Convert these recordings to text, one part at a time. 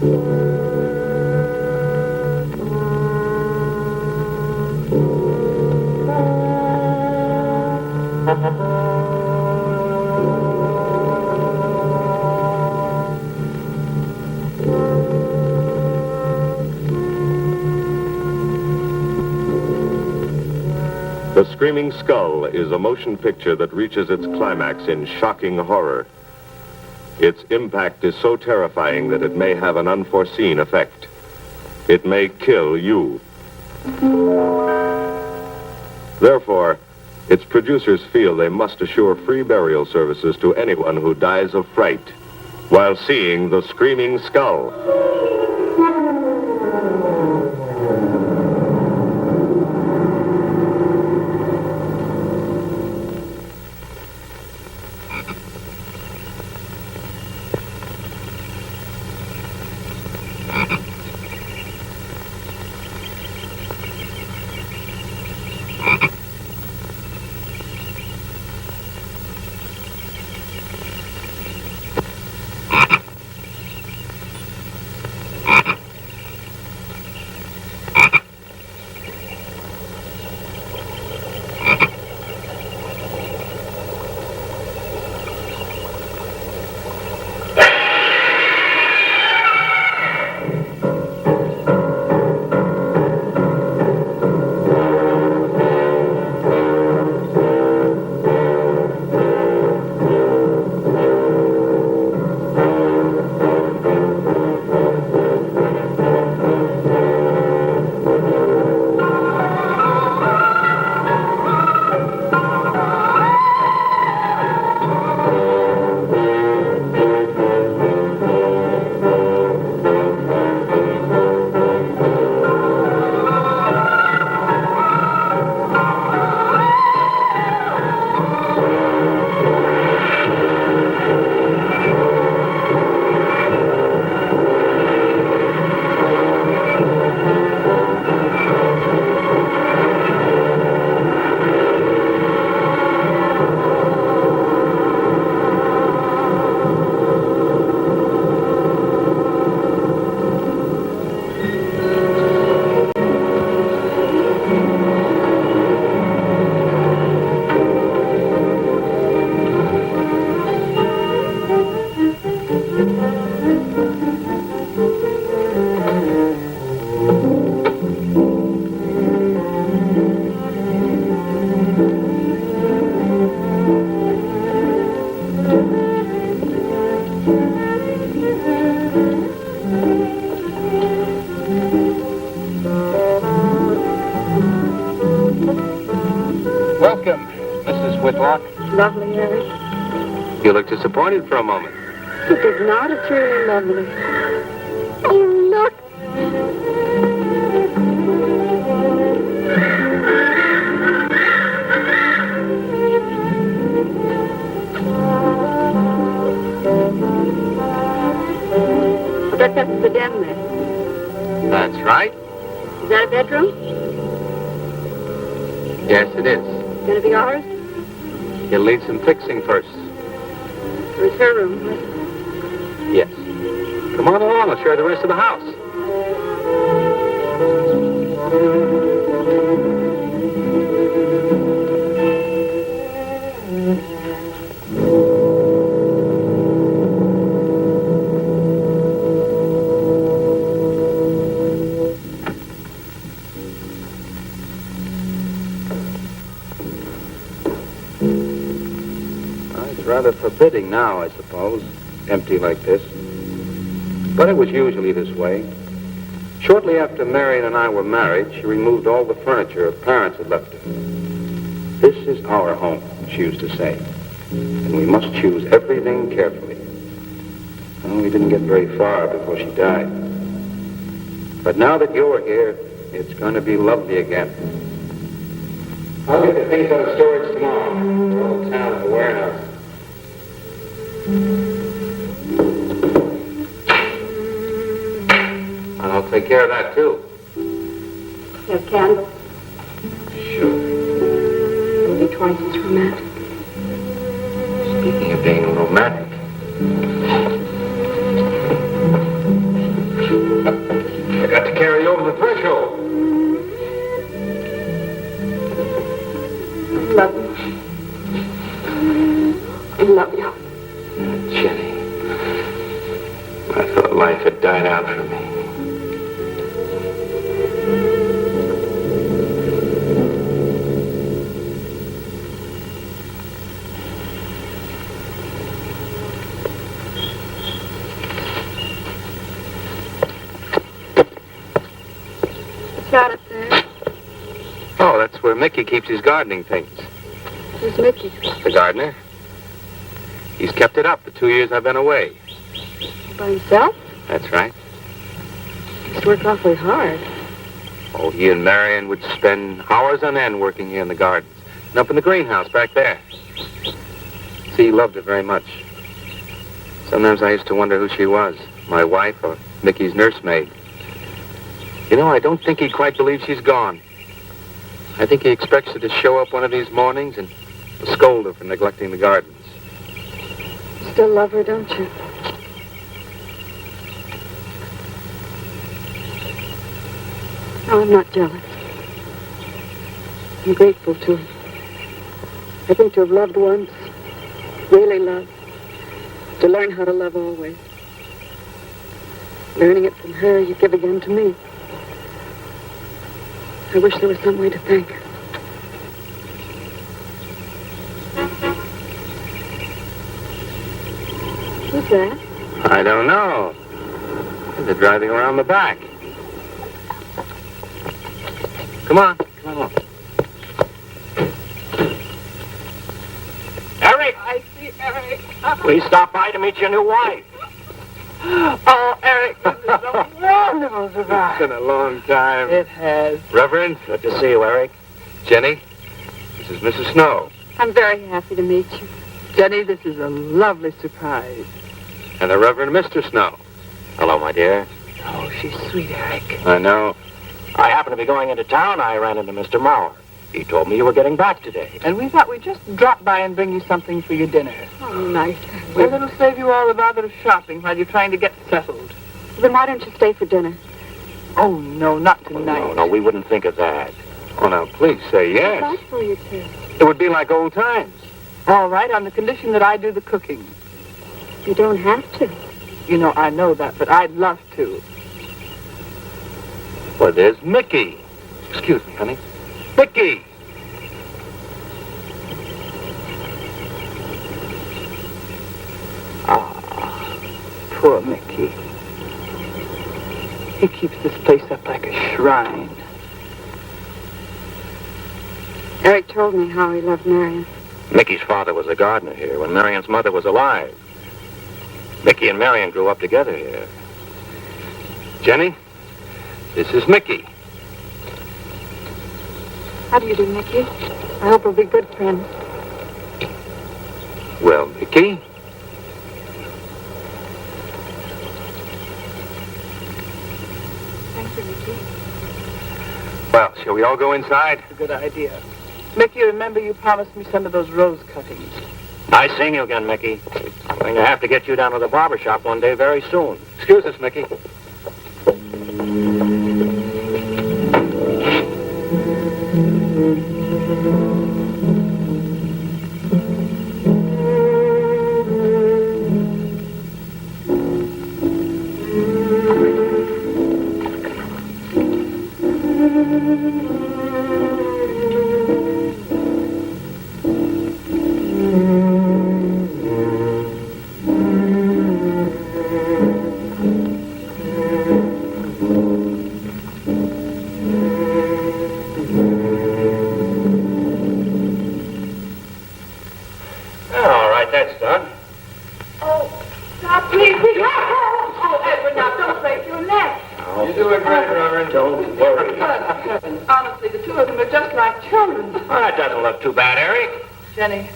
The Screaming Skull is a motion picture that reaches its climax in shocking horror. Its impact is so terrifying that it may have an unforeseen effect. It may kill you. Therefore, its producers feel they must assure free burial services to anyone who dies of fright while seeing The Screaming Skull. Welcome, Mrs. Whitlock. Lovely, Harry. You look disappointed for a moment. It is not. It's really lovely. Oh, look. I bet that's the den there. That's right. Is that a bedroom? Yes, it is. Gonna be ours? You'll need some fixing first. Or is her room? Yes. Come on along, I'll show you the rest of the house. It's rather forbidding now, I suppose, empty like this. But it was usually this way. Shortly after Marion and I were married, she removed all the furniture her parents had left her. This is our home, she used to say, and we must choose everything carefully. Well, we didn't get very far before she died. But now that you're here, it's going to be lovely again. I'll get the things out of storage tomorrow. We're all town at the warehouse. And I'll take care of that, too. You have candles. Sure. It'll be twice as romantic. Speaking of being romantic. thought life had died out for me. What's that up there? Oh, that's where Mickey keeps his gardening things. Who's Mickey? The gardener. He's kept it up the 2 years I've been away. By himself? That's right. He used to work awfully hard. Oh, he and Marion would spend hours on end working here in the gardens. And up in the greenhouse back there. See, he loved her very much. Sometimes I used to wonder who she was. My wife or Mickey's nursemaid. You know, I don't think he quite believes she's gone. I think he expects her to show up one of these mornings and scold her for neglecting the gardens. You still love her, don't you? No, I'm not jealous. I'm grateful to her. I think to have loved once, really loved, to learn how to love always. Learning it from her, you give again to me. I wish there was some way to thank her. Who's that? I don't know. They're driving around the back. Come on. Come on. Eric! I see Eric. Please stop by to meet your new wife. Oh, Eric, this is a wonderful It's surprise. been a long time. It has. Reverend, Good to see you, Eric. Jenny, this is Mrs. Snow. I'm very happy to meet you. Jenny, this is a lovely surprise. And the Reverend Mr. Snow. Hello, my dear. Oh, she's sweet, Eric. I know. I happen to be going into town. I ran into Mr. Mauer. He told me you were getting back today. And we thought we'd just drop by and bring you something for your dinner. Oh, nice. Well, it'll save you all the bother of shopping while you're trying to get settled. Then why don't you stay for dinner? Oh, no, not tonight. No, we wouldn't think of that. Oh, now, please say I'd yes. like for you to. It would be like old times. All right, on the condition that I do the cooking. You don't have to. You know, I know that, but I'd love to. Well, there's Mickey. Excuse me, honey. Mickey! Poor Mickey. He keeps this place up like a shrine. Eric told me how he loved Marion. Mickey's father was a gardener here when Marion's mother was alive. Mickey and Marion grew up together here. Jenny, this is Mickey. How do you do, Mickey? I hope we'll be good friends. Well, Mickey, Thank you, Mickey. well, shall we all go inside? It's a good idea. Mickey, remember you promised me some of those rose cuttings. Nice seeing you again, Mickey. I'm going to have to get you down to the barber shop one day very soon. Excuse us, Mickey. All right, that's done. Oh, now, please. Oh, Edward, now, don't break your neck. You're doing great, Reverend. Don't worry. Good heavens. Honestly, the two of them are just like children. Well, that doesn't look too bad, Eric. Jenny,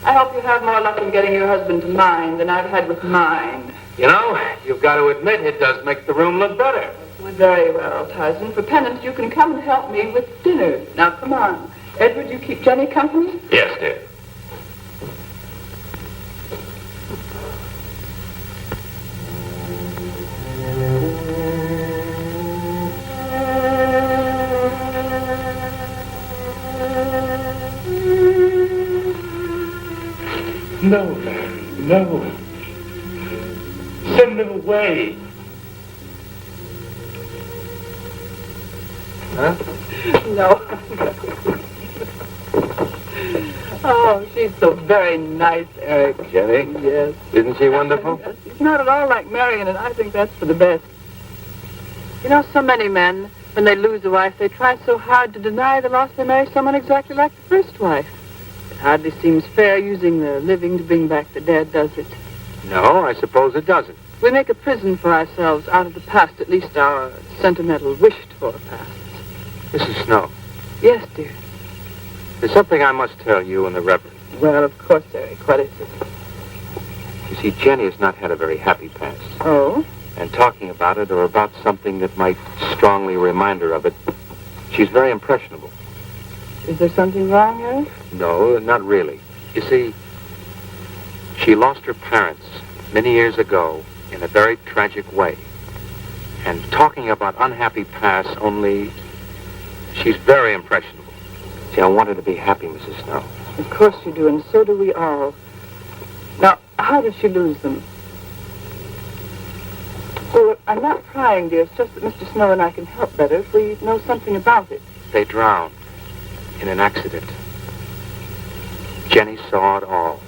I hope you have more luck in getting your husband to mine than I've had with mine. You know, you've got to admit it does make the room look better. Well, very well, Tyson. For penance, you can come and help me with dinner. Now, come on. Edward, you keep Jenny company? Yes, dear. No, Mary, no. Send them away. way. Huh? No. Oh, she's so very nice, Eric. Jenny? Yes. Isn't she wonderful? Yes, she's not at all like Marion, and I think that's for the best. You know, so many men, when they lose a wife, they try so hard to deny the loss they marry someone exactly like the first wife. It hardly seems fair using the living to bring back the dead, does it? No, I suppose it doesn't. We make a prison for ourselves out of the past, at least our sentimental, wished-for past. Mrs. Snow, Yes, dear. there's something I must tell you and the Reverend. Well, of course, Eric. What is it? You see, Jenny has not had a very happy past. Oh? And talking about it or about something that might strongly remind her of it, she's very impressionable. Is there something wrong, Eric? No, not really. You see, she lost her parents many years ago in a very tragic way. And talking about unhappy past only, she's very impressionable. See, I want her to be happy, Mrs. Snow. Of course you do, and so do we all. Now, how did she lose them? Well, I'm not prying, dear. It's just that Mr. Snow and I can help better if we know something about it. They drowned in an accident. Jenny saw it all.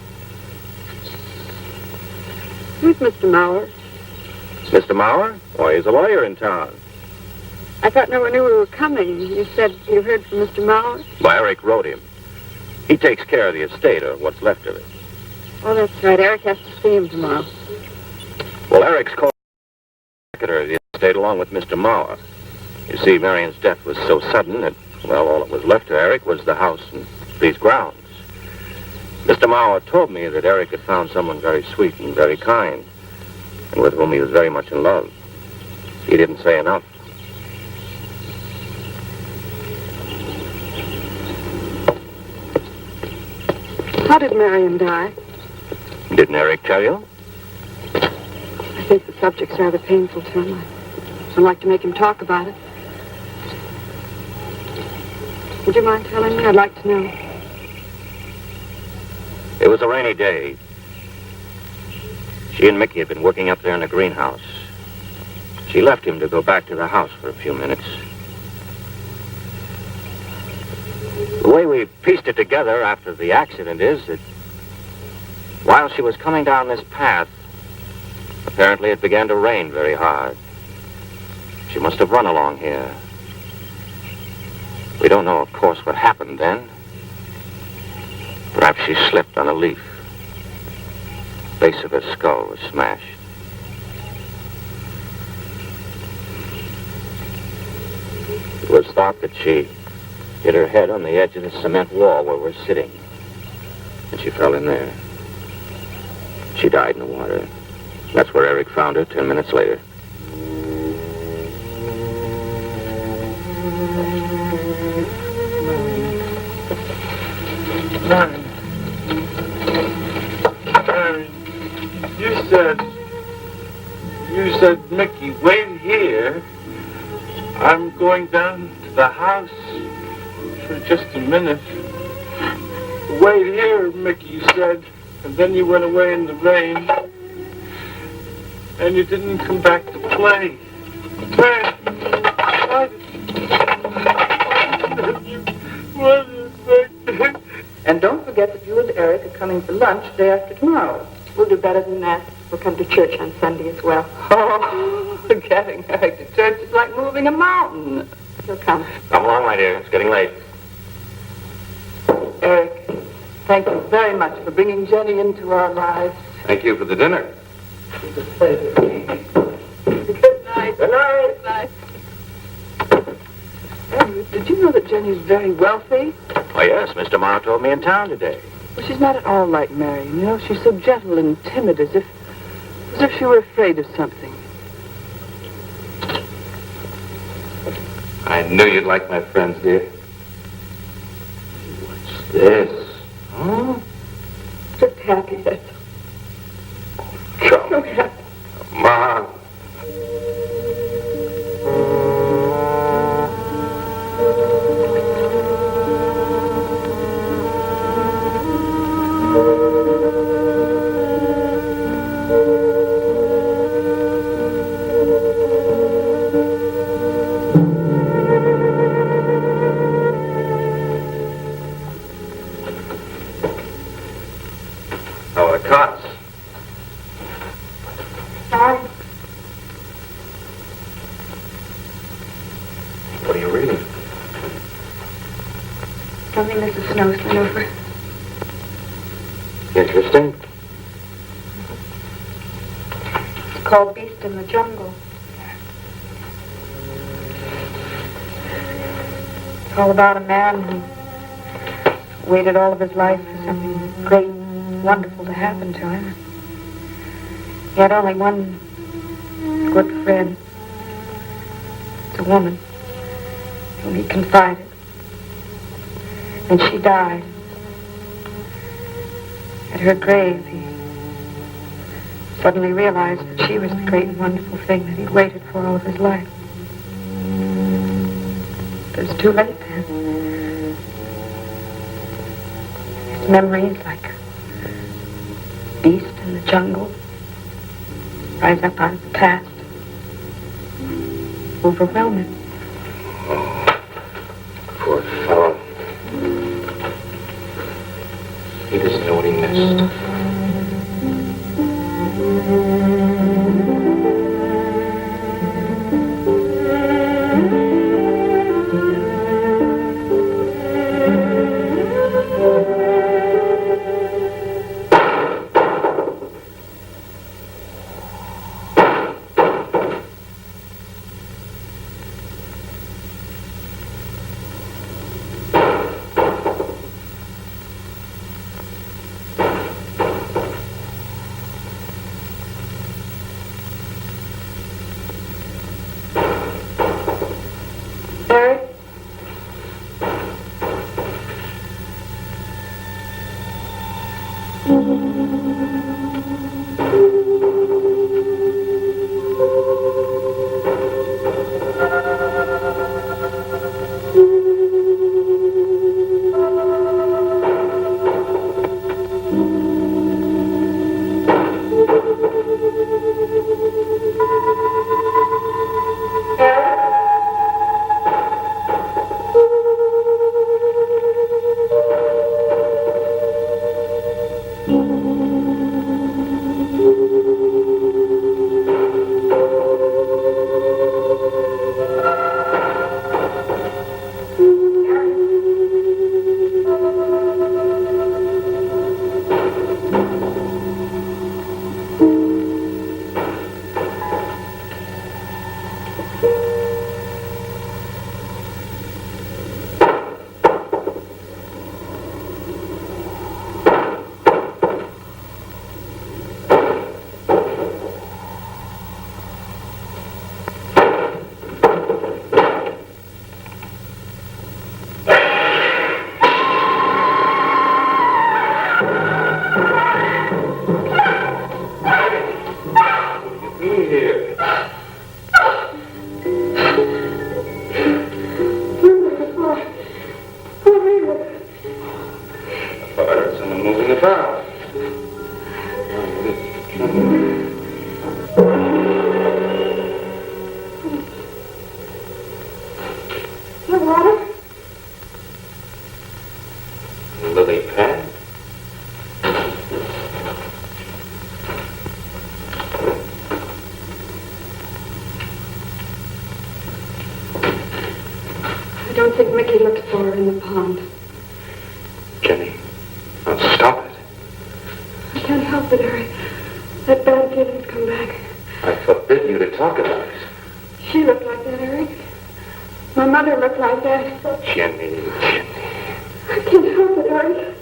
Who's Mr. Mauer? Mr. Mauer? Why, he's a lawyer in town. I thought no one knew we were coming. You said you heard from Mr. Mauer? Why, Eric wrote him. He takes care of the estate, or what's left of it. Oh, that's right. Eric has to see him tomorrow. Well, Eric's called the executor of the estate along with Mr. Mauer. You see, Marion's death was so sudden that, well, all that was left to Eric was the house and these grounds. Mr. Mauer told me that Eric had found someone very sweet and very kind, and with whom he was very much in love. He didn't say enough. How did Marion die? Didn't Eric tell you? I think the subject's rather painful to him. I don't like to make him talk about it. Would you mind telling me? I'd like to know. It was a rainy day. She and Mickey had been working up there in the greenhouse. She left him to go back to the house for a few minutes. The way we pieced it together after the accident is that while she was coming down this path, apparently it began to rain very hard. She must have run along here. We don't know, of course, what happened then. Perhaps she slipped on a leaf. The base of her skull was smashed. It was thought that she hit her head on the edge of the cement wall where we're sitting. And she fell in there. She died in the water. That's where Eric found her 10 minutes later. Marion, you said, Mickey, wait here. I'm going down to the house for just a minute. Wait here, Mickey, you said, and then you went away in the rain, and you didn't come back to play. Why did you... And don't forget that you and Eric are coming for lunch day after tomorrow. We'll do better than that. We'll come to church on Sunday as well. Oh, getting Eric to church is like moving a mountain. He'll come. Come along, my dear. It's getting late. Eric, thank you very much for bringing Jenny into our lives. Thank you for the dinner. It was a pleasure. Good night. Good night. Good night. Edward, did you know that Jenny's very wealthy? Oh, yes, Mr. Morrow told me in town today. Well, she's not at all like Marion. You know, she's so gentle and timid, as if she were afraid of something. I knew you'd like my friends, dear. What's this? Huh? Just happy, that's Come so happy. on. What are you reading? Something Mrs. Snow sent over. Interesting. It's called Beast in the Jungle. It's all about a man who waited all of his life for something great, wonderful to happen to him. He had only one good friend. It's a woman whom he confided. And she died. At her grave, he suddenly realized that she was the great and wonderful thing that he'd waited for all of his life. But it was too late then. His memories, like a beast in the jungle, rise up out of the past, overwhelm him. Poor fellow. He doesn't know what he missed. Eric? Lily pad? I don't think Mickey looked for her in the pond. Jenny, now stop it. I can't help it, Harry. That bad feeling's come back. I forbid you to talk about it. She looked like that, Eric. My mother looked like that. Jenny. I can't help it, Eric.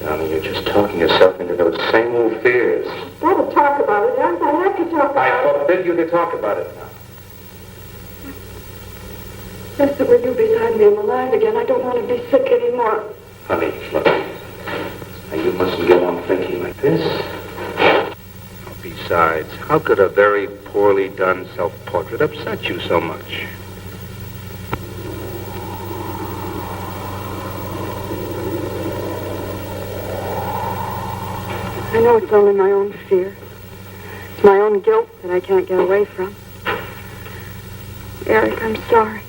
Darling, you're just talking yourself into those same old fears. Gotta talk about it, Eric. I have to talk about I it. forbid you to talk about it now. Just that with you beside me, I'm alive again. I don't want to be sick anymore. Honey, look. Now, you mustn't go on thinking like this. Besides, how could a very poorly done self-portrait upset you so much? I know it's only my own fear. It's my own guilt that I can't get away from. Eric, I'm sorry.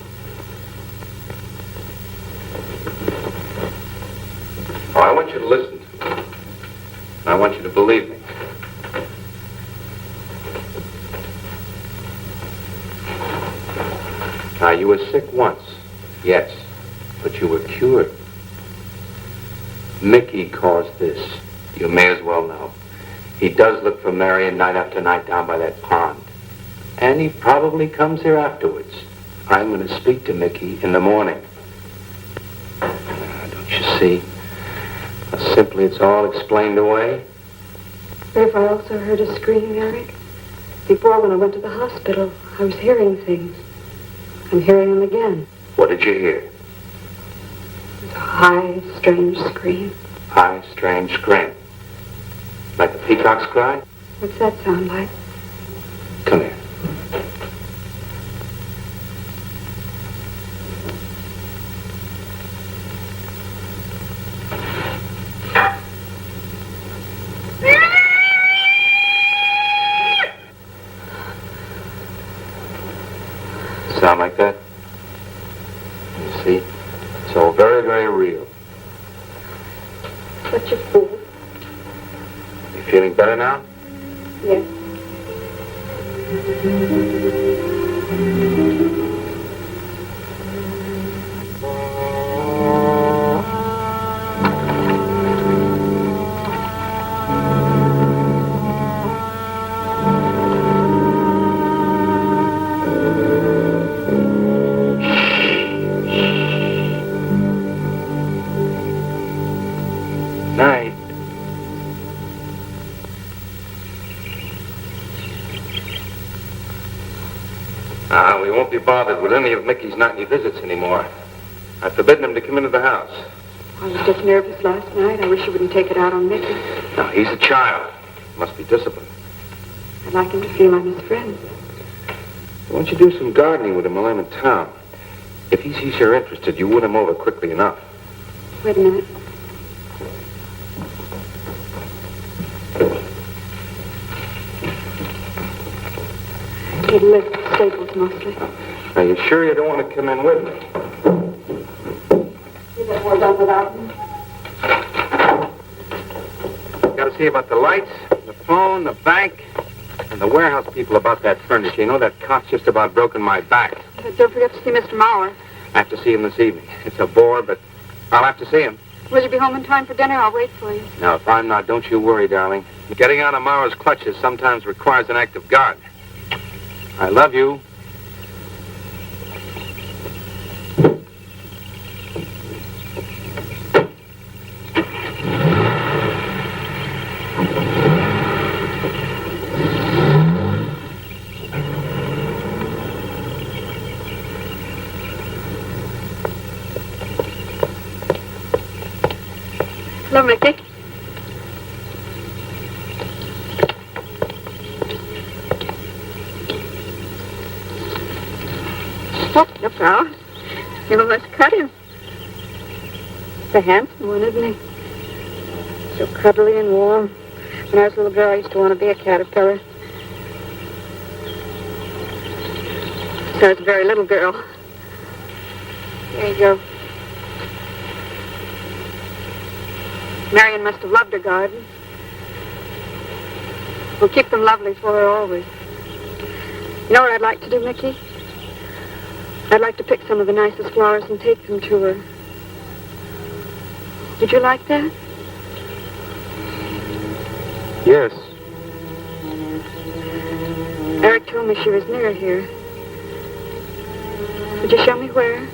Oh, I want you to listen to me. I want you to believe me. you were sick once. Yes, but you were cured. Mickey caused this. You may as well know. He does look for Marion night after night down by that pond. And he probably comes here afterwards. I'm going to speak to Mickey in the morning. Don't you see? Simply, it's all explained away. But if I also heard a scream, Eric? Before, when I went to the hospital, I was hearing things. I'm hearing them again. What did you hear? It was a high, strange scream. High, strange scream. Like a peacock's cry? What's that sound like? Come here. Sound like that? You see? It's all very, very real. Such a fool. You feeling better now? Yes. Night. We won't be bothered with any of Mickey's nightly visits anymore. I've forbidden him to come into the house. I was just nervous last night. I wish you wouldn't take it out on Mickey. No, he's a child. Must be disciplined. I'd like him to feel I'm his friend. Why don't you do some gardening with him while I'm in town? If he sees you're interested, you win him over quickly enough. Wait a minute. He'd live at Staples mostly. Are you sure you don't want to come in with me? You get more done without me. Got to see about the lights, the phone, the bank, and the warehouse people about that furniture. You know, that cop's just about broken my back. But don't forget to see Mr. Mauer. I have to see him this evening. It's a bore, but I'll have to see him. Will you be home in time for dinner? I'll wait for you. Now, if I'm not, don't you worry, darling. Getting out of Mauer's clutches sometimes requires an act of God. I love you. Hello, Mickey. Oh, look out. You almost cut him. He's a handsome one, isn't he? So cuddly and warm. When I was a little girl, I used to want to be a caterpillar. So I was a very little girl. There you go. Marion must have loved her garden. We'll keep them lovely for her always. You know what I'd like to do, Mickey? I'd like to pick some of the nicest flowers and take them to her. Would you like that? Yes. Eric told me she was near here. Would you show me where?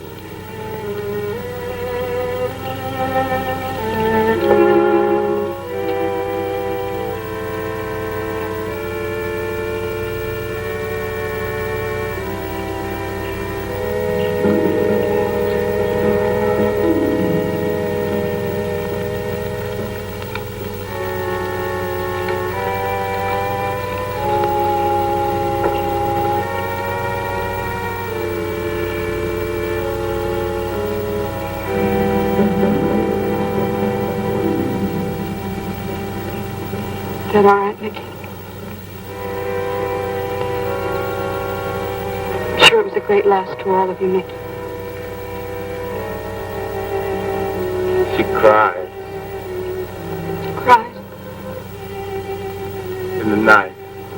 Is that all right, Mickey? I'm sure it was a great loss to all of you, Mickey. She cried Cried? in the night.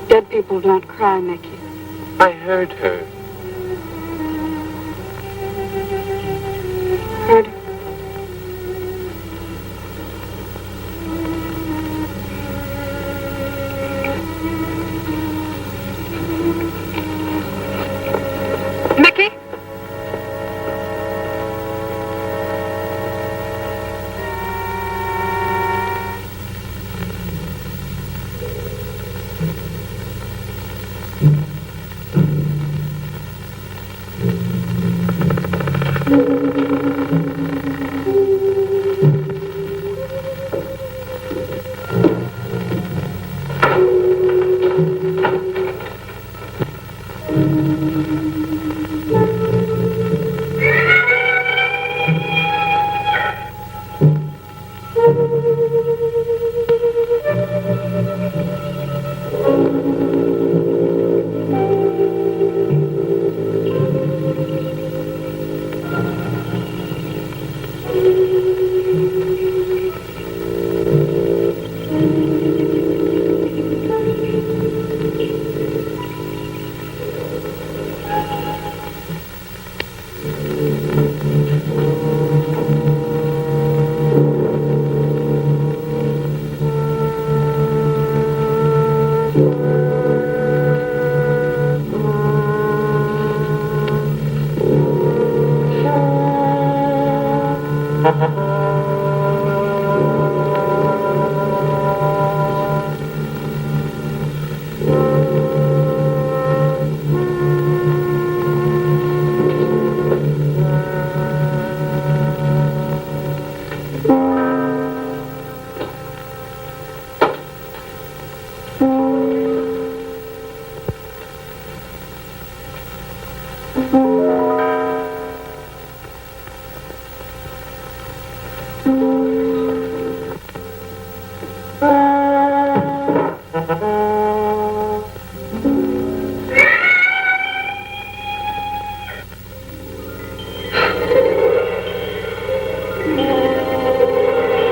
Dead people don't cry, Mickey. I heard her. Murder. Mickey?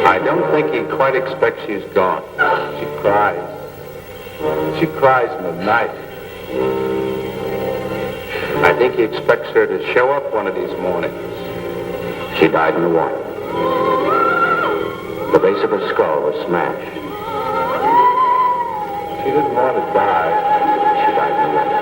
I don't think he quite expects she's gone. She cries. She cries in the night. I think he expects her to show up one of these mornings. She died in the water. The base of her skull was smashed. She didn't want to die. She died in the water.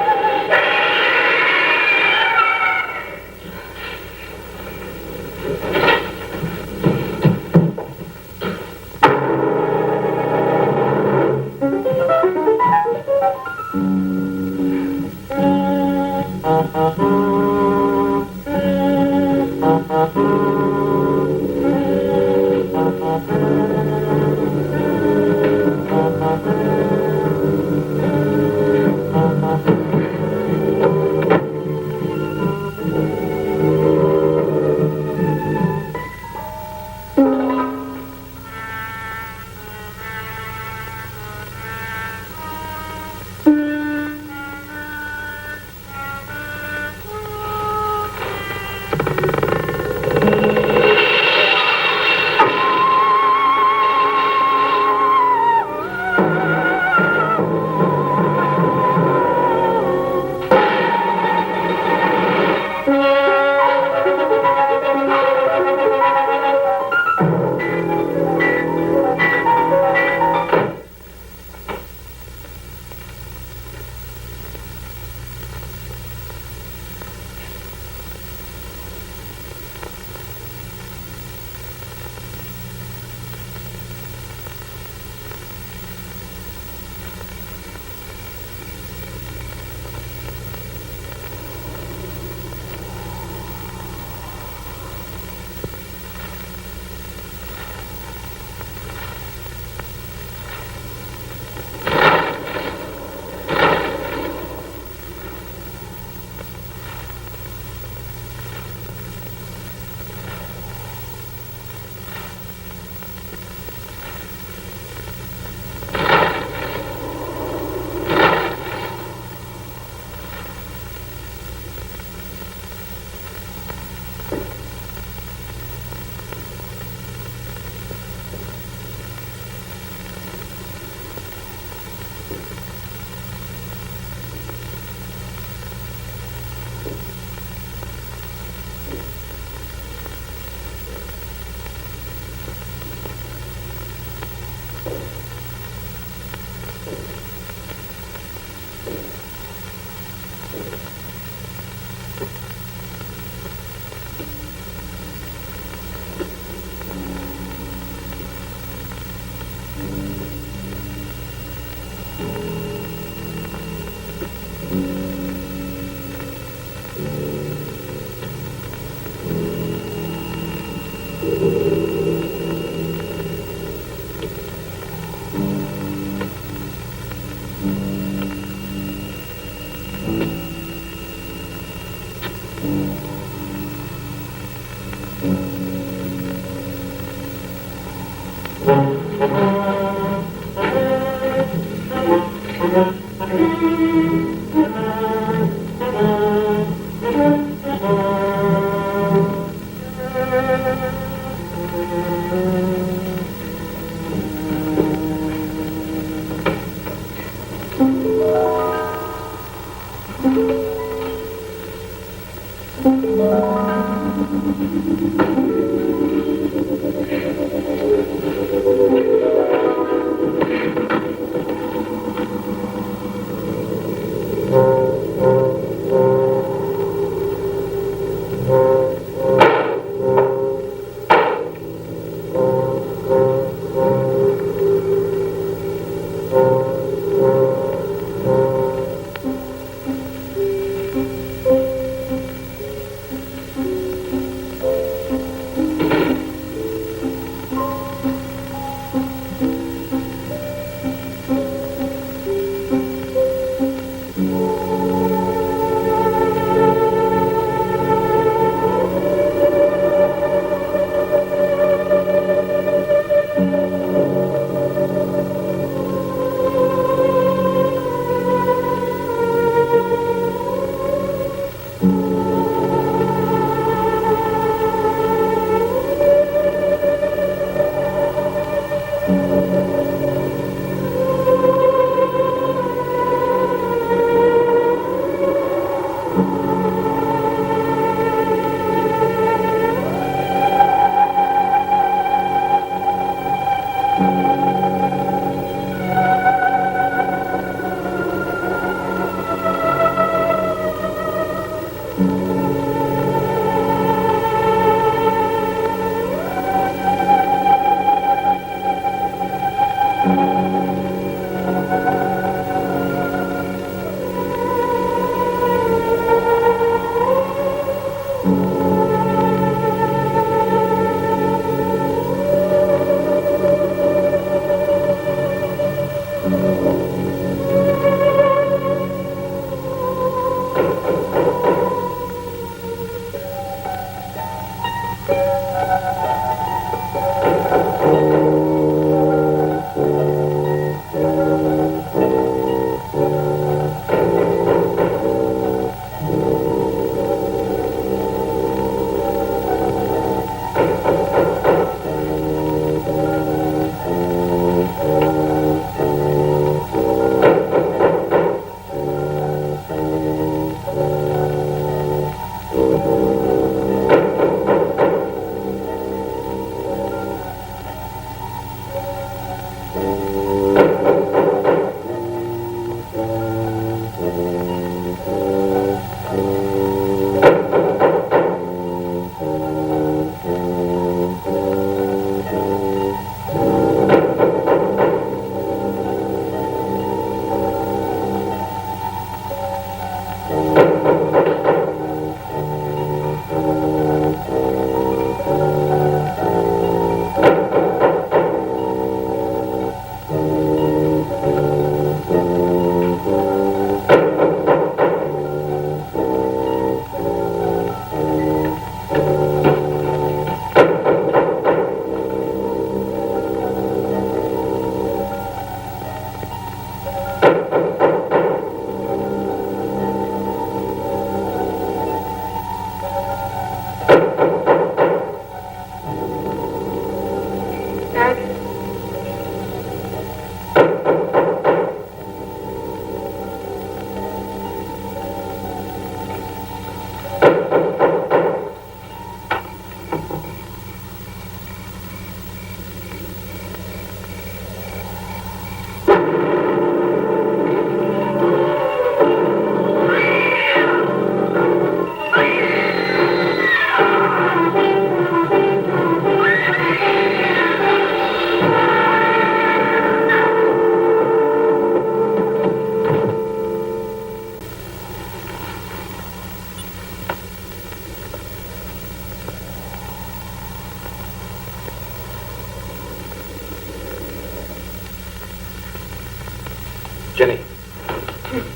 Jenny.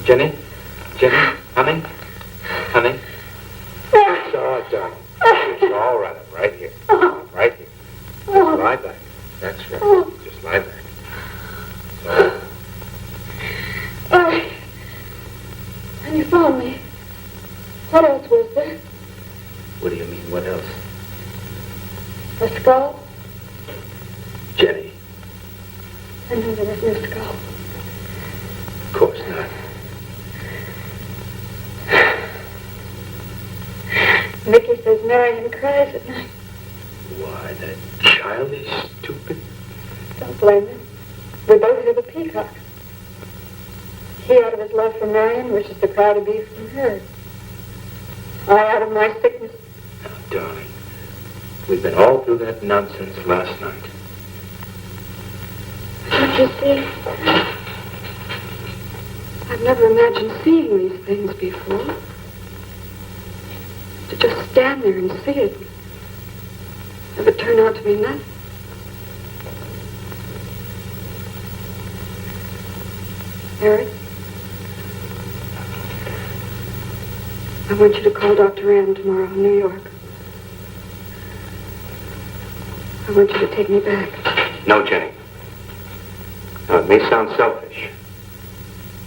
Jenny? Jenny? Honey? Honey? It's all right, darling. It's all right. I'm right here. I'm right here. Just lie back. That's right. Just lie back. It's all right. And you found me. What else was there? What do you mean, what else? A skull? Jenny. I knew there was no skull. Of course not. Mickey says Marion cries at night. Why, that child is stupid. Don't blame him. We both have a peacock. He, out of his love for Marion, wishes the cow to be from her. I, out of my sickness. Now, darling, we've been all through that nonsense last night. Don't you see? I've never imagined seeing these things before. To just stand there and see it. Have it turn out to be nothing. Eric? I want you to call Dr. Ann tomorrow in New York. I want you to take me back. No, Jenny. Now, it may sound selfish,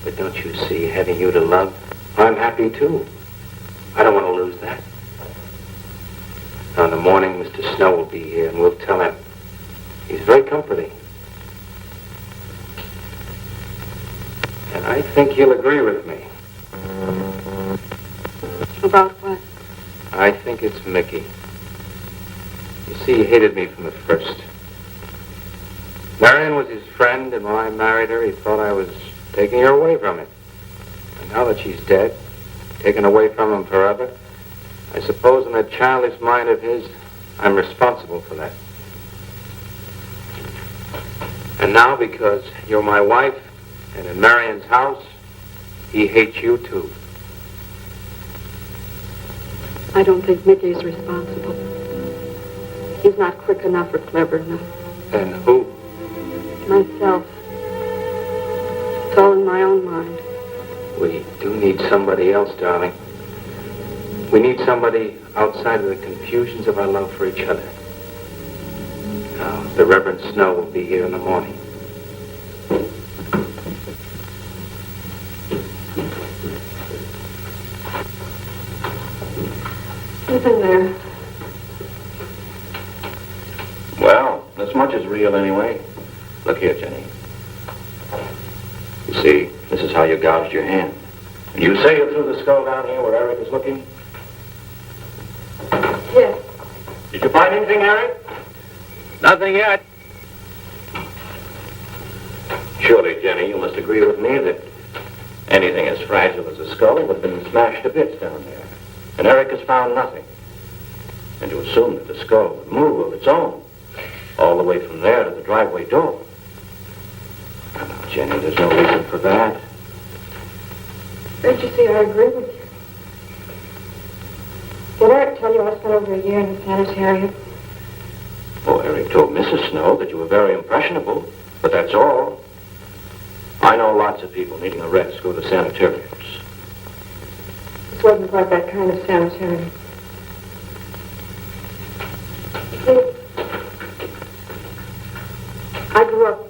but don't you see, having you to love, I'm happy too. I don't want to lose that. Now, in the morning, Mr. Snow will be here, and we'll tell him. He's very comforting. And I think he'll agree with me. About what? I think it's Mickey. You see, he hated me from the first. Marion was his friend, and when I married her, he thought I was taking her away from him. And now that she's dead, taken away from him forever, I suppose in that childish mind of his, I'm responsible for that. And now, because you're my wife, and in Marion's house, he hates you too. I don't think Mickey's responsible. He's not quick enough or clever enough. And who? Myself. It's all in my own mind. We do need somebody else, darling. We need somebody outside of the confusions of our love for each other. Now, the Reverend Snow will be here in the morning. He's in there. Well, this much is real anyway. Look here, Jenny. You see, this is how you gouged your hand. And you say you threw the skull down here where Eric is looking? Yes. Did you find anything, Eric? Nothing yet. Surely, Jenny, you must agree with me that anything as fragile as a skull would have been smashed to bits down there. And Eric has found nothing. And to assume that the skull would move of its own, all the way from there to the driveway door. Now, Jenny, there's no reason for that. Don't you see, I agree with you. Did Eric tell you I spent over a year in the sanitarium? Oh, Eric told Mrs. Snow that you were very impressionable, but that's all. I know lots of people needing a rest go to sanitariums. This wasn't quite that kind of sanitarium. See, I grew up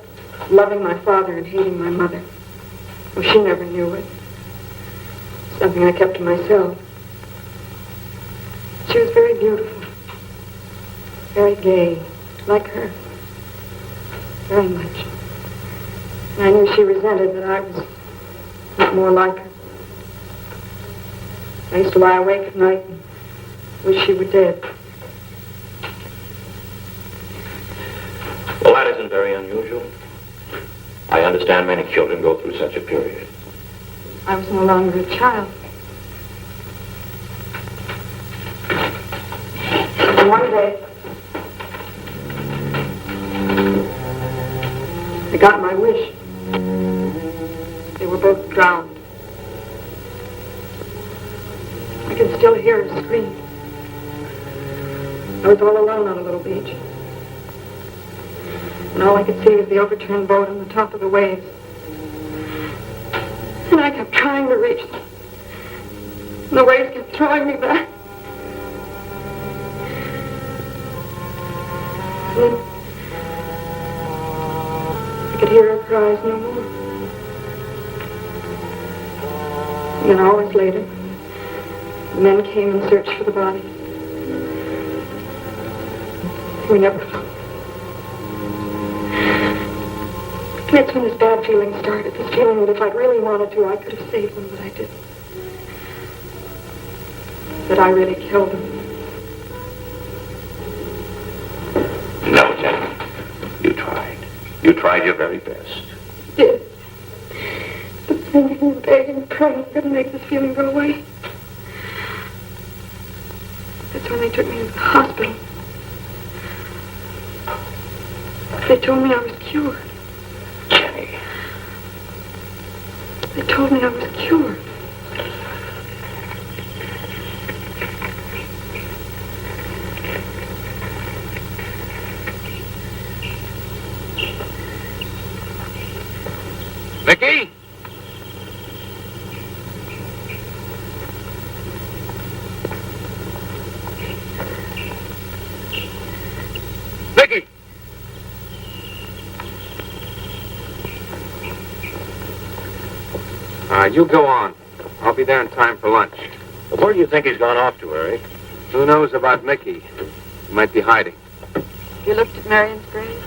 loving my father and hating my mother. Well, she never knew it. Something I kept to myself. She was very beautiful. Very gay, like her. Very much. And I knew she resented that I was not more like her. I used to lie awake at night and wish she were dead. Well, that isn't very unusual. I understand many children go through such a period. I was no longer a child. And one day, I got my wish. They were both drowned. I can still hear her scream. I was all alone on a little beach. And all I could see was the overturned boat on the top of the waves. And I kept trying to reach them. And the waves kept throwing me back. And then I could hear her cries no more. And then hours later, the men came and searched for the body. We never found. And that's when this bad feeling started. This feeling that if I'd really wanted to, I could have saved them, but I didn't. That I really killed them. You tried your very best. Did. But singing and begging and praying couldn't make this feeling go away. That's when they took me to the hospital. They told me I was cured. Jenny. They told me I was cured. Vicky? Vicky! You go on. I'll be there in time for lunch. Well, where do you think he's gone off to, Eric? Who knows about Mickey? He might be hiding. You looked at Marion's grave?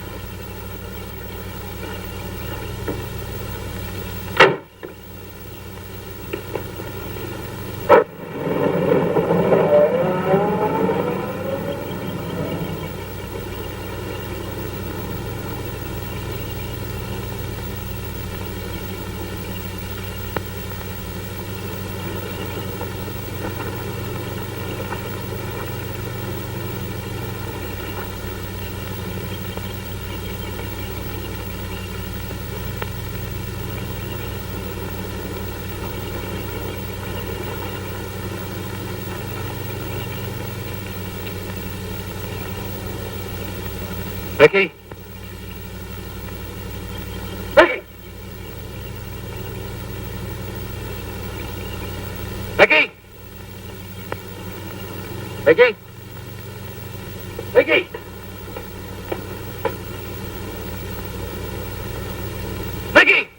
Vicky? Vicky! Vicky! Vicky? Vicky! Vicky!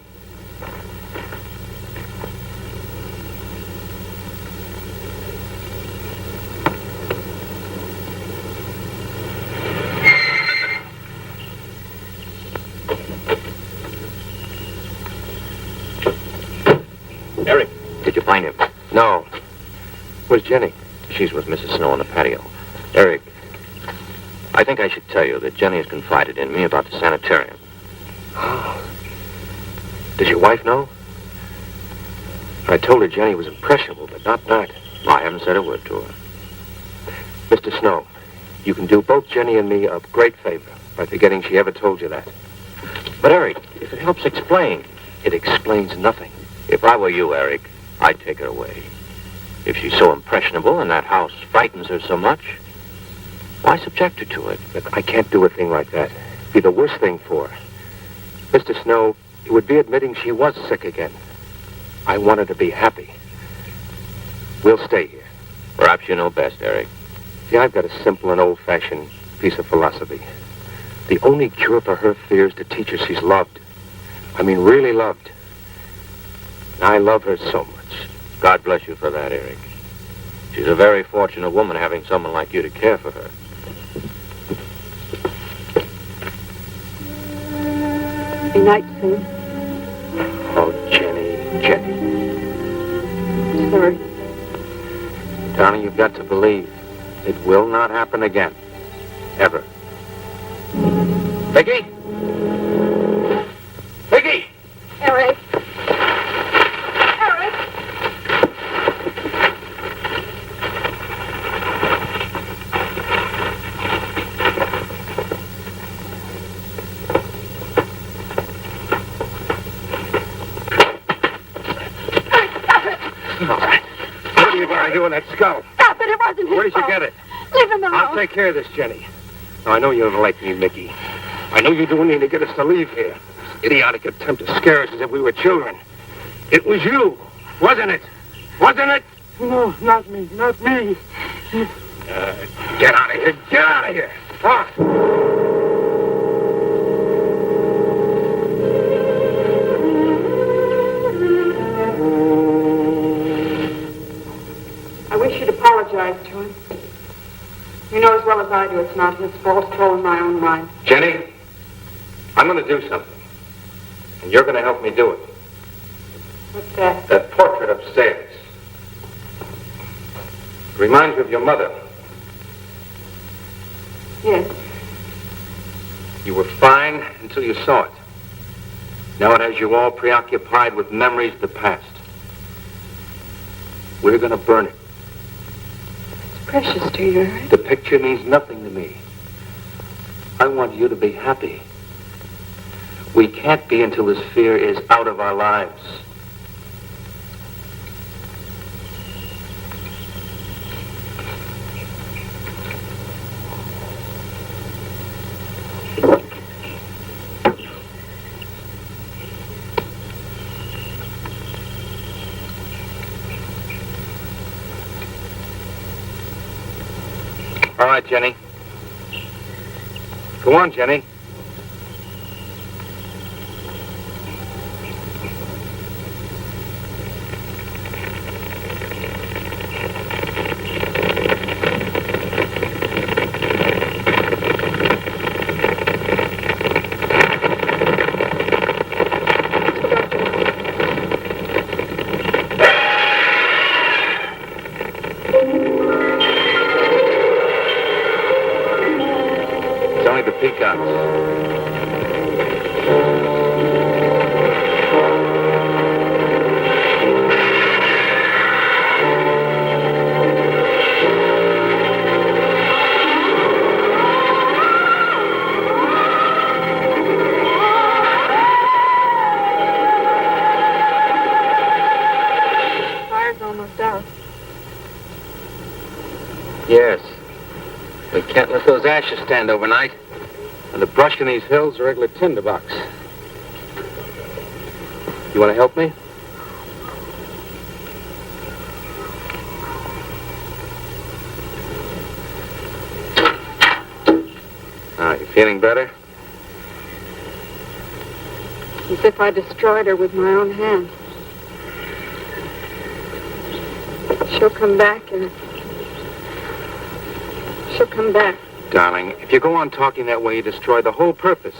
Eric, did you find him? No. Where's Jenny? She's with Mrs. Snow on the patio. Eric, I think I should tell you that Jenny has confided in me about the sanitarium. Does your wife know? I told her Jenny was impressionable, but not that. I haven't said a word to her. Mr. Snow, you can do both Jenny and me a great favor by forgetting she ever told you that. But Eric, if it helps explain. It explains nothing. If I were you, Eric, I'd take her away. If she's so impressionable and that house frightens her so much, why subject her to it? But I can't do a thing like that. It'd be the worst thing for her. Mr. Snow, it would be admitting she was sick again. I want her to be happy. We'll stay here. Perhaps you know best, Eric. See, I've got a simple and old-fashioned piece of philosophy. The only cure for her fear is to teach her she's loved. I mean, really loved. And I love her so much. God bless you for that, Eric. She's a very fortunate woman having someone like you to care for her. Be night soon. Oh, Jenny, Jenny. Sorry. Darling, you've got to believe it will not happen again. Ever. Vicky? Vicky! Eric. Eric. All right. What are you going to do with that skull? Stop it. It wasn't his Where did you fault. get it? Leave him alone. I'll take care of this, Jenny. Now, I know you don't like me, Mickey. I know you do anything to get us to leave here. This idiotic attempt to scare us as if we were children. It was you, wasn't it? Wasn't it? No, not me. Not me. Get out of here. Get out of here. Ah. I wish you'd apologize to him. You know as well as I do it's not his fault. It's all in my own mind. Jenny, I'm going to do something. And you're going to help me do it. What's that? That portrait upstairs. It reminds you of your mother. Yes. You were fine until you saw it. Now it has you all preoccupied with memories of the past. We're gonna burn it. It's precious to you, Eric. The picture means nothing to me. I want you to be happy. We can't be until this fear is out of our lives. All right, Jenny. Go on, Jenny. Peacocks. Fire's almost out. Yes. We can't let those ashes stand overnight. And the brush in these hills are regular tinderbox. You want to help me? You feeling better? As if I destroyed her with my own hands. She'll come back, and she'll come back. Darling, if you go on talking that way, you destroy the whole purpose.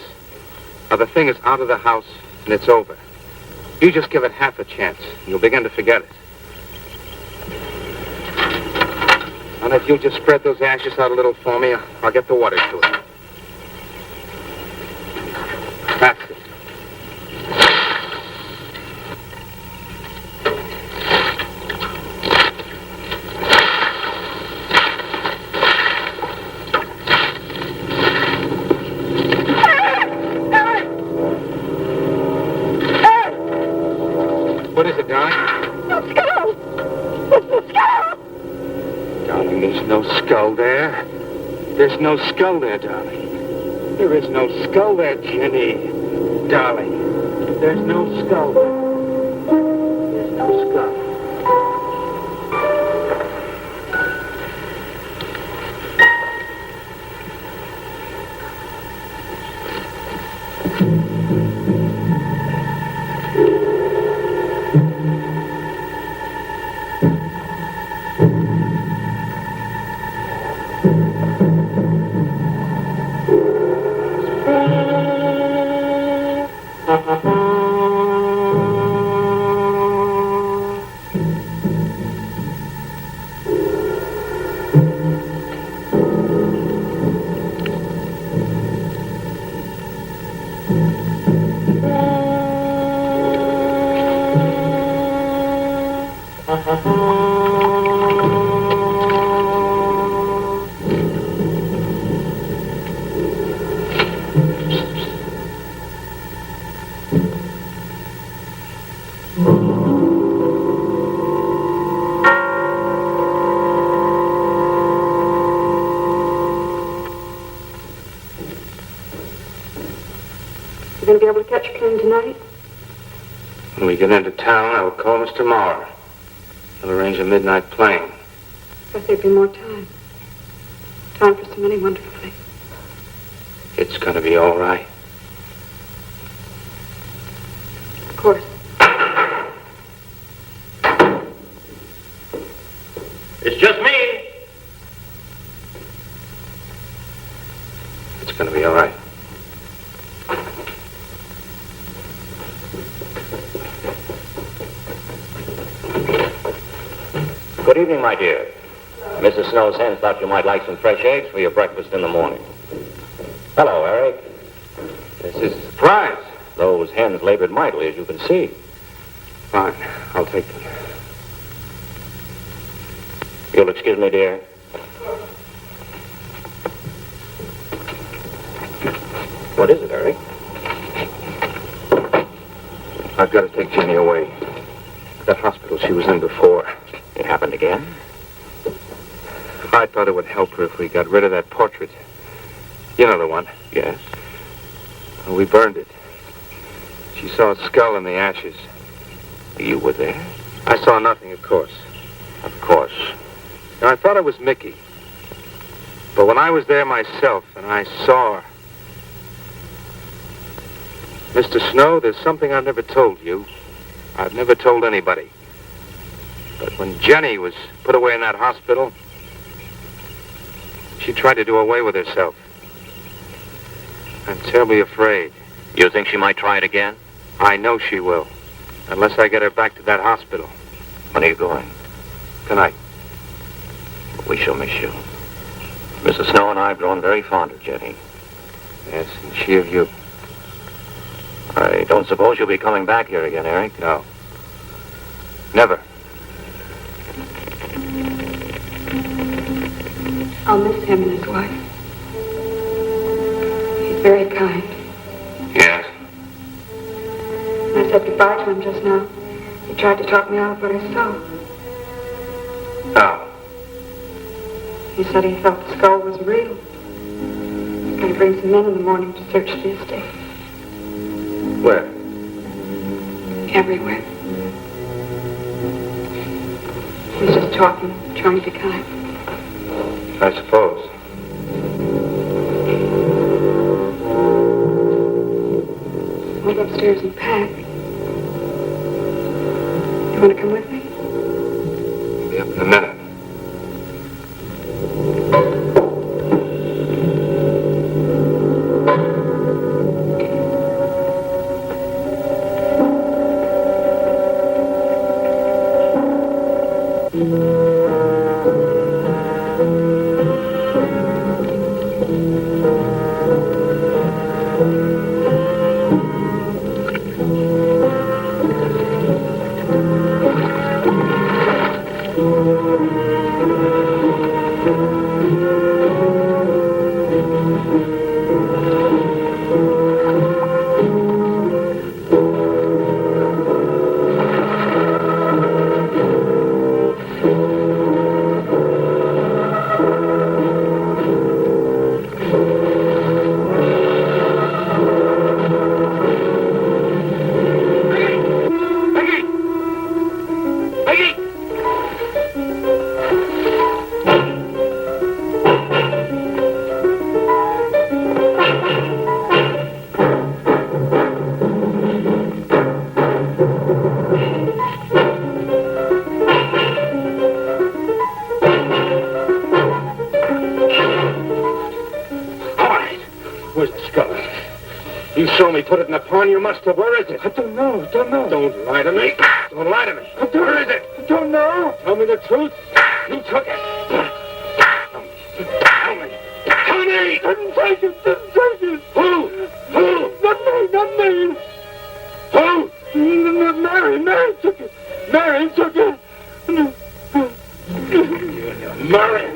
Now, the thing is out of the house, and it's over. You just give it half a chance, and you'll begin to forget it. And if you'll just spread those ashes out a little for me, I'll get the water to it. That's it. What is it, darling? The skull! It's the skull! Darling, there's no skull there. There's no skull there, darling. There is no skull there, Jenny. Darling, there's no skull there. There's no skull. You gonna be able to catch a plane tonight? When we get into town, I will call Mr. Maher. He'll arrange a midnight plane. Guess there'd be more time. Time for so many wonderful things. It's gonna be all right. Of course. It's just me. It's gonna be all right. Good evening, my dear. Mrs. Snow's hen thought you might like some fresh eggs for your breakfast in the morning. Hello, Eric. This is a surprise. Those hens labored mightily, as you can see. Fine. I'll take them. You'll excuse me, dear. What is it, Eric? I've got to take Jenny away. That hospital she was in before. It happened again? I thought it would help her if we got rid of that portrait. You know the one. Yes. We burned it. She saw a skull in the ashes. You were there? I saw nothing, of course. Of course. Now, I thought it was Mickey. But when I was there myself and I saw her... Mr. Snow, there's something I've never told you. I've never told anybody. But when Jenny was put away in that hospital, she tried to do away with herself. I'm terribly afraid. You think she might try it again? I know she will. Unless I get her back to that hospital. When are you going? Tonight. We shall miss you. Mrs. Snow and I have grown very fond of Jenny. Yes, and she of you. I don't suppose you'll be coming back here again, Eric? No. Never. I'll miss him and his wife. He's very kind. Yes. When I said goodbye to him just now, he tried to talk me out of what I saw. How? He said he thought the skull was real. He's going to bring some men in the morning to search the estate. Where? Everywhere. He's just talking, trying to be kind. I suppose. I'll go upstairs and pack. You want to come with me? I'll be up in a minute. Put it in the pond, you must have. Where is it? I don't know. Don't lie to me. Don't lie to me. Where is it? I don't know. Tell me the truth. You took it. Tell me. Tell me. Didn't take it. Who? Not me. Who? Mary took it. Mary took it. Mary.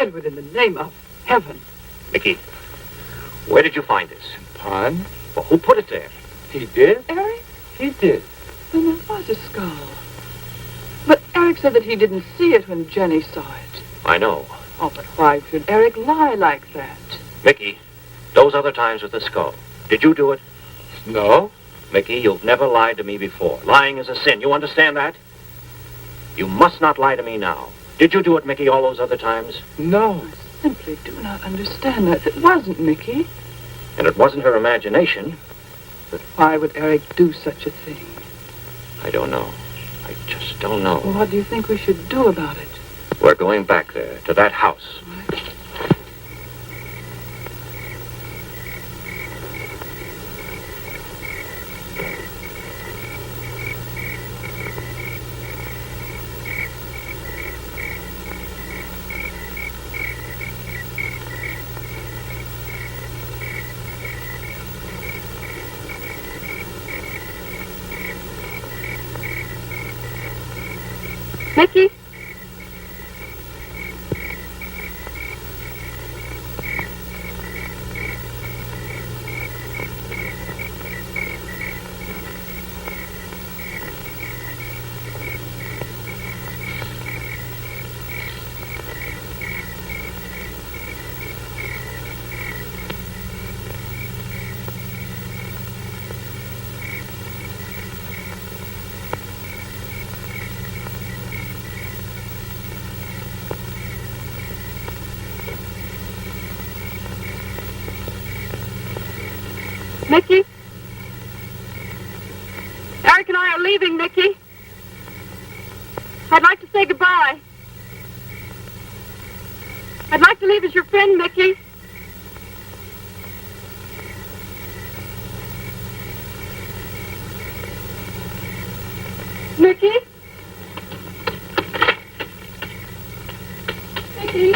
Edward, in the name of heaven. Mickey, where did you find this? Pond? Well, who put it there? He did? Eric? He did. Then there was a skull. But Eric said that he didn't see it when Jenny saw it. I know. Oh, but why should Eric lie like that? Mickey, those other times with the skull, did you do it? No. Mickey, you've never lied to me before. Lying is a sin. You understand that? You must not lie to me now. Did you do it, Mickey, all those other times? No. I simply do not understand that. It wasn't Mickey. And it wasn't her imagination. But why would Eric do such a thing? I don't know. I just don't know. Well, what do you think we should do about it? We're going back there, to that house. Mickey? Mickey? Eric and I are leaving, Mickey. I'd like to say goodbye. I'd like to leave as your friend, Mickey. Mickey? Mickey?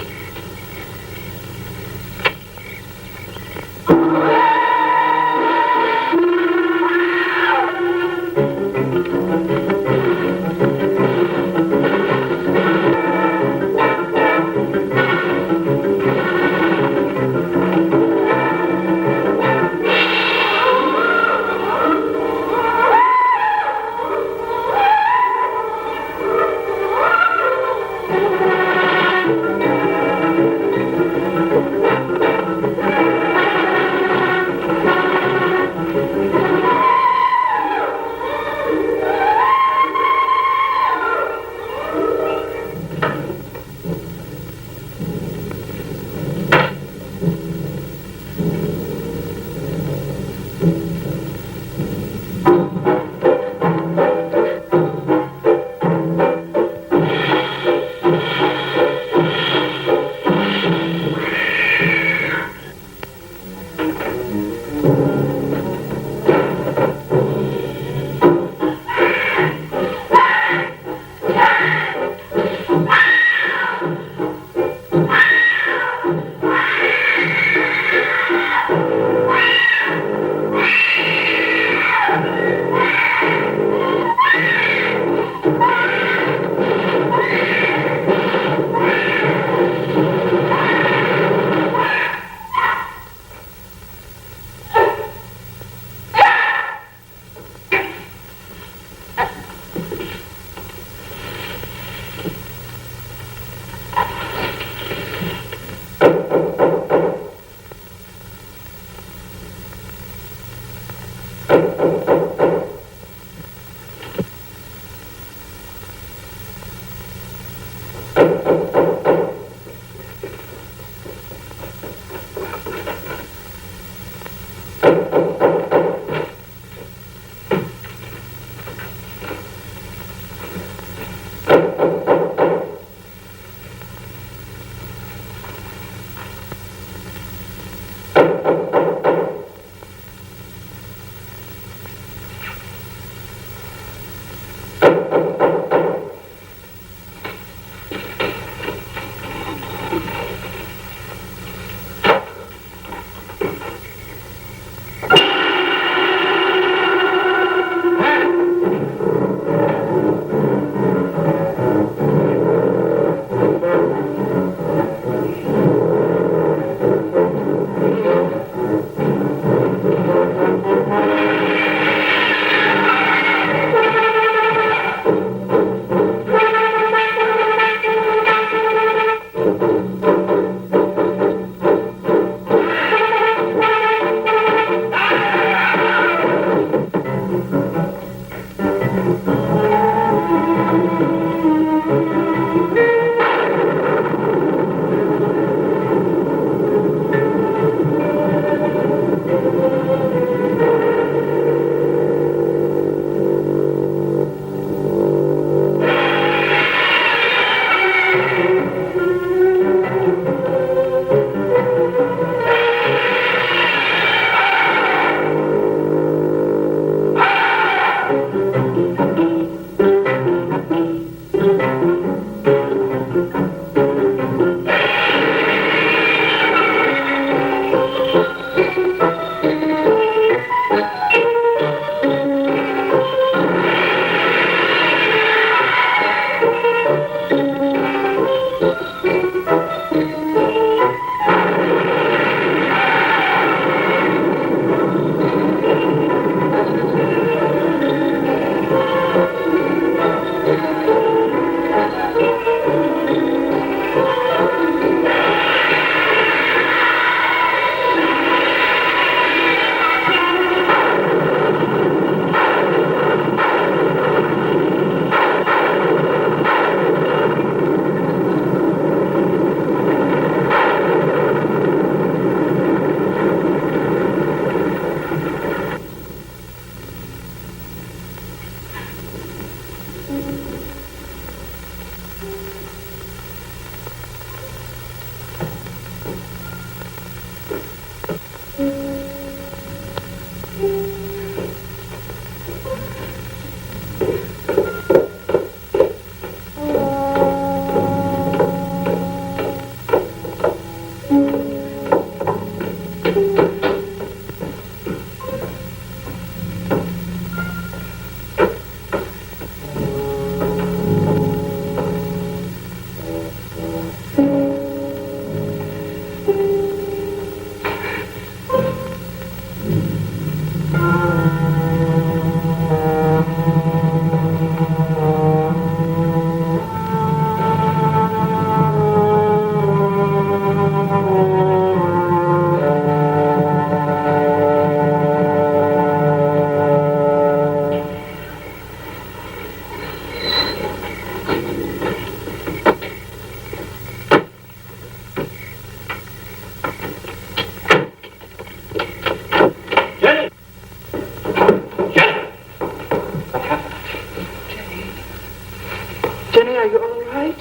Jenny, are you all right?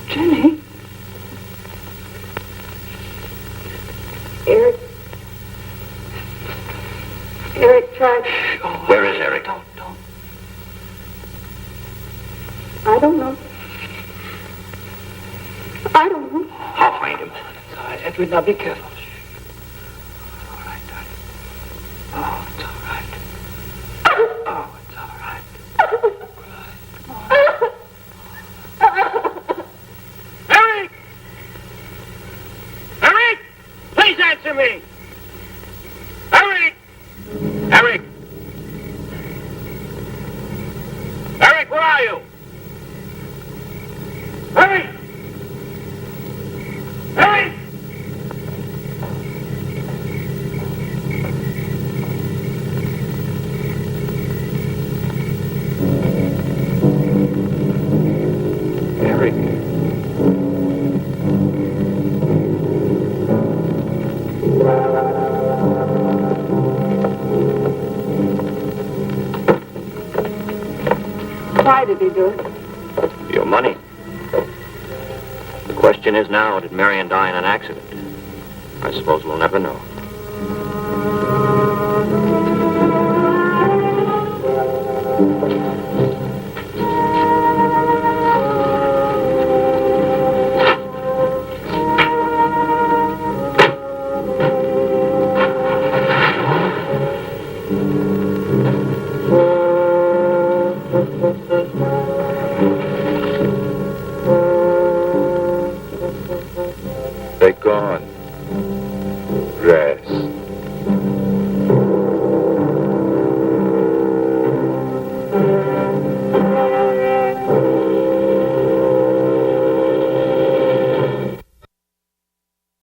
Jenny? Eric tried. Where is Eric? Don't. I don't know. I don't know. I'll find him. It's all right, Edward. Now be careful. Shh. It's all right, darling. Oh, it's all right. Oh, it's all right. Eric! Eric! Please answer me! Eric! Eric! Eric, where are you? Eric! Eric! Eric. Why did he do it? Your money. The question is now, did Marion die in an accident? I suppose we'll never know.